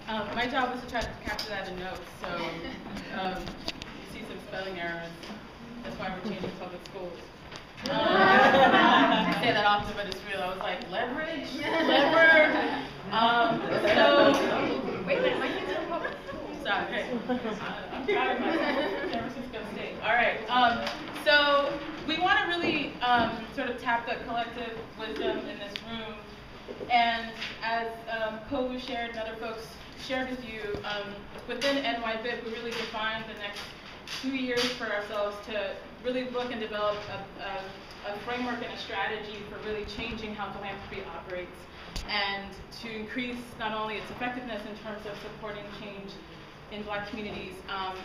My job was to try to capture that in notes, so you see some spelling errors. That's why we're changing public schools. I say that often, but it's real. I was like, leverage? Lever? Wait a minute, my kids are in public school. Sorry, okay. I'm proud of myself. San Francisco State. All right. So we want to really sort of tap the collective wisdom in this room. And as Kovu shared and other folks shared with you, within NYBIP, we really defined the next 2 years for ourselves to really look and develop a framework and a strategy for really changing how philanthropy operates and to increase not only its effectiveness in terms of supporting change in Black communities.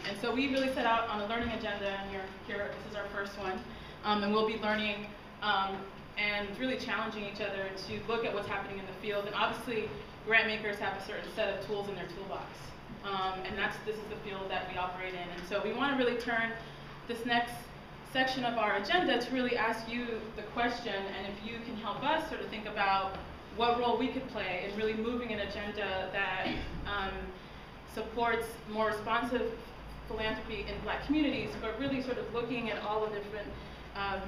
And so we really set out on a learning agenda, and here this is our first one. And we'll be learning and really challenging each other to look at what's happening in the field. And obviously, grant makers have a certain set of tools in their toolbox. And this is the field that we operate in. And so we want to really turn this next section of our agenda to really ask you the question, and if you can help us sort of think about what role we could play in really moving an agenda that supports more responsive philanthropy in Black communities, but really sort of looking at all the different, I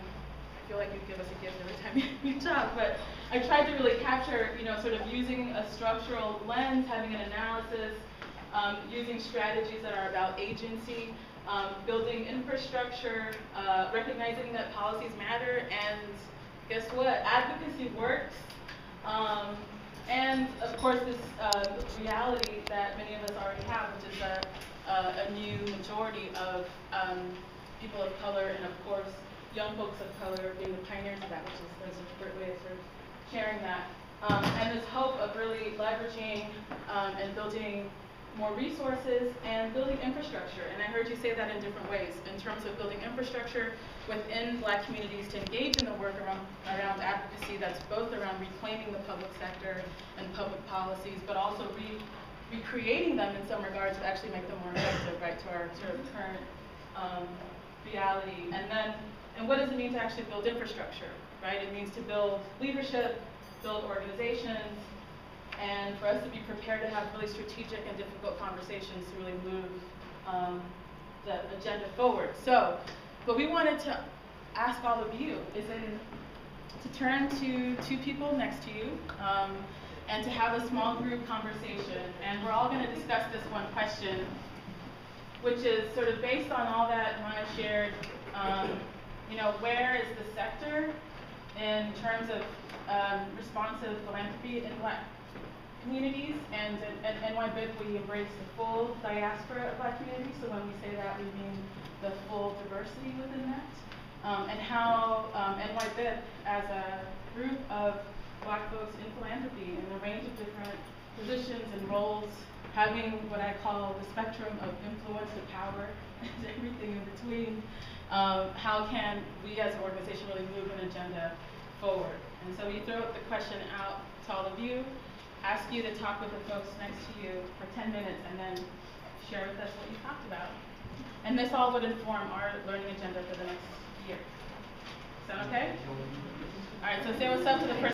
feel like you give us a gift every time you talk, but I tried to really capture, sort of using a structural lens, having an analysis, using strategies that are about agency, building infrastructure, recognizing that policies matter, and guess what? Advocacy works. And of course, this reality that many of us already have, which is a new majority of people of color, and of course, young folks of color being the pioneers of that, which is a great way of sort of sharing that. And this hope of really leveraging and building more resources and building infrastructure. And I heard you say that in different ways, in terms of building infrastructure within Black communities to engage in the work around advocacy that's both around reclaiming the public sector and public policies, but also recreating them in some regards to actually make them more effective, right, to our sort of current reality. And what does it mean to actually build infrastructure, right? It means to build leadership, build organizations, and for us to be prepared to have really strategic and difficult conversations to really move the agenda forward. So, what we wanted to ask all of you is to turn to two people next to you and to have a small group conversation. And we're all going to discuss this one question, which is sort of based on all that Maya shared, where is the sector in terms of responsive philanthropy in Black communities? And at NYBIP, we embrace the full diaspora of Black communities. So when we say that, we mean the full diversity within that. And how NYBIP, as a group of Black folks in philanthropy in a range of different positions and roles, having what I call the spectrum of influence to power and everything in between, how can we as an organization really move an agenda forward? And so we throw the question out to all of you, ask you to talk with the folks next to you for 10 minutes, and then share with us what you talked about. And this all would inform our learning agenda for the next year. Sound okay? All right, so say what's up to the person.